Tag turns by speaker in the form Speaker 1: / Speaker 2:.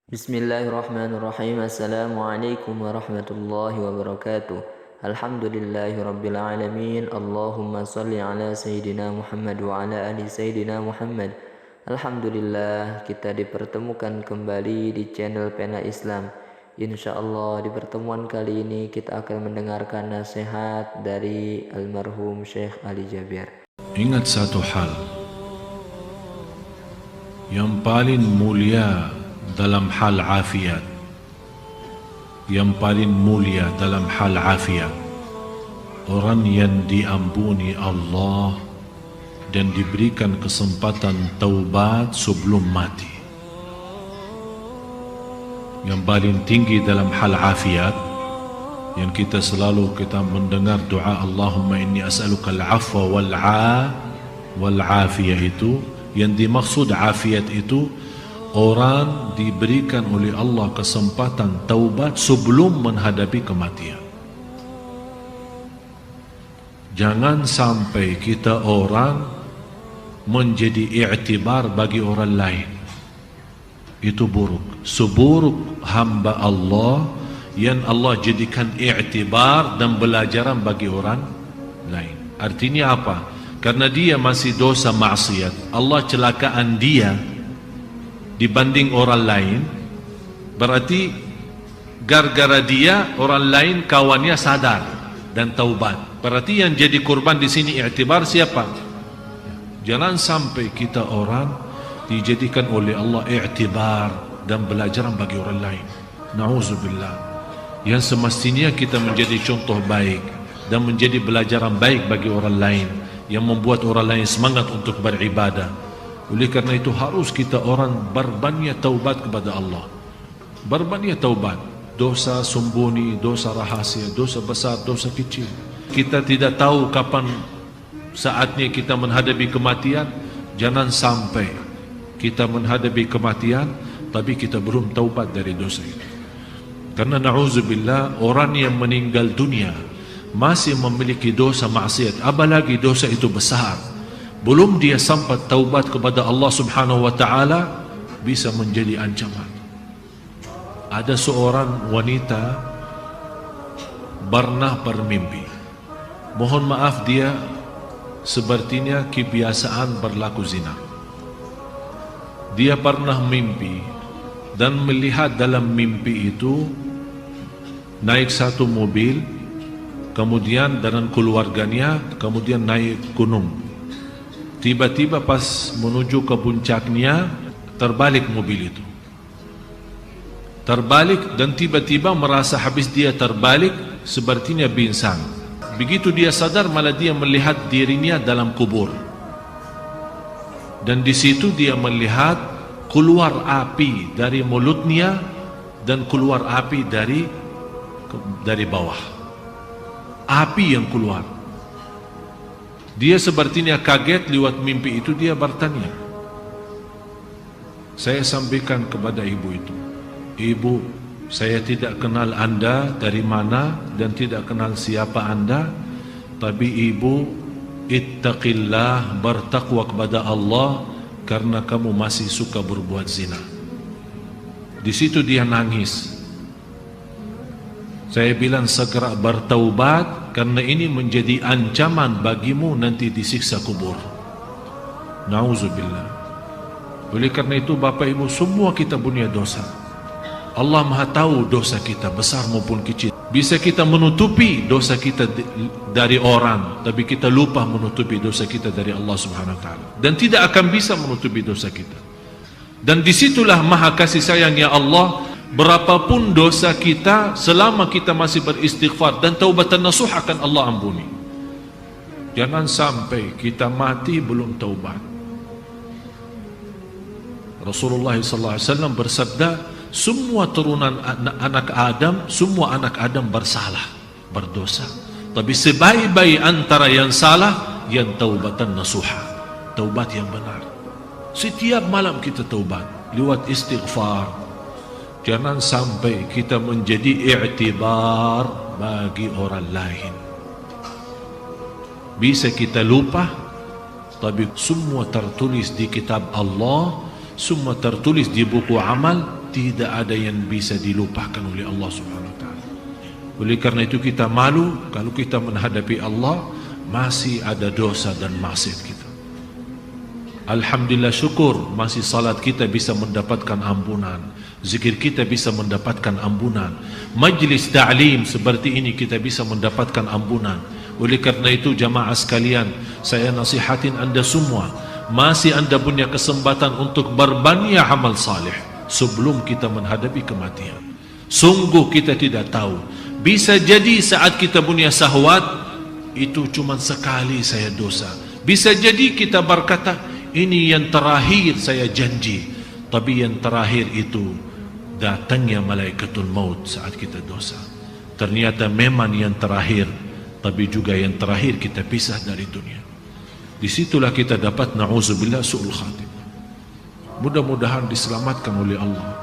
Speaker 1: Bismillahirrahmanirrahim. Assalamualaikum warahmatullahi wabarakatuh. Alhamdulillahi rabbil alamin. Allahumma salli ala Sayyidina Muhammad wa ala ali Sayyidina Muhammad. Alhamdulillah, kita dipertemukan kembali di channel Pena Islam. Insyaallah di pertemuan kali ini kita akan mendengarkan nasihat dari almarhum Syekh Ali Jabir.
Speaker 2: Ingat satu hal, yang paling mulia dalam hal afiat, yang paling mulia dalam hal afiat, orang yang diampuni Allah dan diberikan kesempatan taubat sebelum mati. Yang paling tinggi dalam hal afiat, yang kita selalu mendengar doa Allahumma inni as'aluka al-afwa wal-afiyah, itu yang dimaksud afiat itu orang diberikan oleh Allah kesempatan taubat sebelum menghadapi kematian. Jangan sampai kita orang menjadi i'tibar bagi orang lain. Itu buruk. Seburuk hamba Allah yang Allah jadikan i'tibar dan belajaran bagi orang lain. Artinya apa? Karena dia masih dosa maksiat, Allah celakaan dia dibanding orang lain, berarti gara-gara dia orang lain kawannya sadar dan taubat. Berarti yang jadi korban di sini i'tibar siapa? Jangan sampai kita orang dijadikan oleh Allah i'tibar dan belajaran bagi orang lain. Na'udzubillah. Yang semestinya kita menjadi contoh baik dan menjadi belajaran baik bagi orang lain, yang membuat orang lain semangat untuk beribadah. Oleh karena itu harus kita orang berbanyak taubat kepada Allah. Berbanyak taubat. Dosa sembunyi, dosa rahasia, dosa besar, dosa kecil. Kita tidak tahu kapan saatnya kita menghadapi kematian. Jangan sampai kita menghadapi kematian tapi kita belum taubat dari dosa itu. Karena na'udzubillah, orang yang meninggal dunia masih memiliki dosa maksiat, apalagi dosa itu besar, belum dia sempat taubat kepada Allah subhanahu wa ta'ala, bisa menjadi ancaman. Ada seorang wanita pernah bermimpi. Mohon maaf, dia sepertinya kebiasaan berlaku zina. Dia pernah mimpi dan melihat dalam mimpi itu naik satu mobil, kemudian dengan keluarganya, kemudian naik gunung. Tiba-tiba pas menuju ke puncaknya, terbalik mobil itu. Terbalik dan tiba-tiba merasa habis dia terbalik, sepertinya pingsan. Begitu dia sadar, malah dia melihat dirinya dalam kubur. Dan di situ dia melihat keluar api dari mulutnya dan keluar api dari bawah. Api yang keluar. Dia sepertinya kaget lewat mimpi itu. Dia bertanya, saya sampaikan kepada ibu itu, ibu, saya tidak kenal anda dari mana dan tidak kenal siapa anda, tapi ibu ittaqillah, bertakwa kepada Allah, karena kamu masih suka berbuat zina. Di situ dia nangis. Saya bilang segera bertaubat, karena ini menjadi ancaman bagimu nanti disiksa kubur. Na'udzubillah. Oleh karena itu Bapak Ibu, semua kita punya dosa. Allah Maha tahu dosa kita besar maupun kecil. Bisa kita menutupi dosa kita dari orang, tapi kita lupa menutupi dosa kita dari Allah Subhanahu wa ta'ala. Dan tidak akan bisa menutupi dosa kita. Dan disitulah maha kasih sayangnya Allah. Berapapun dosa kita, selama kita masih beristighfar dan taubatan nasuh, akan Allah ampuni. Jangan sampai kita mati belum taubat. Rasulullah SAW bersabda, semua turunan anak Adam, semua anak Adam bersalah, berdosa. Tapi sebaik-baik antara yang salah, yang taubatan nasuha, taubat yang benar. Setiap malam kita taubat lewat istighfar. Jangan sampai kita menjadi i'tibar bagi orang lain. Bisa kita lupa, tapi semua tertulis di kitab Allah, semua tertulis di buku amal, tidak ada yang bisa dilupakan oleh Allah Subhanahu wa taala. Oleh karena itu kita malu kalau kita menghadapi Allah masih ada dosa dan maksiat kita. Alhamdulillah, syukur masih salat kita bisa mendapatkan ampunan, zikir kita bisa mendapatkan ampunan, majlis ta'lim seperti ini kita bisa mendapatkan ampunan. Oleh karena itu jamaah sekalian, saya nasihatin anda semua, masih anda punya kesempatan untuk berbanyak amal saleh sebelum kita menghadapi kematian. Sungguh kita tidak tahu, bisa jadi saat kita punya syahwat itu cuma sekali saya dosa, bisa jadi kita berkata ini yang terakhir saya janji, tapi yang terakhir itu datangnya malaikatul maut saat kita dosa. Ternyata memang yang terakhir, tapi juga yang terakhir kita pisah dari dunia. Disitulah kita dapat na'udzubillah su'ul khatimah. Mudah-mudahan diselamatkan oleh Allah.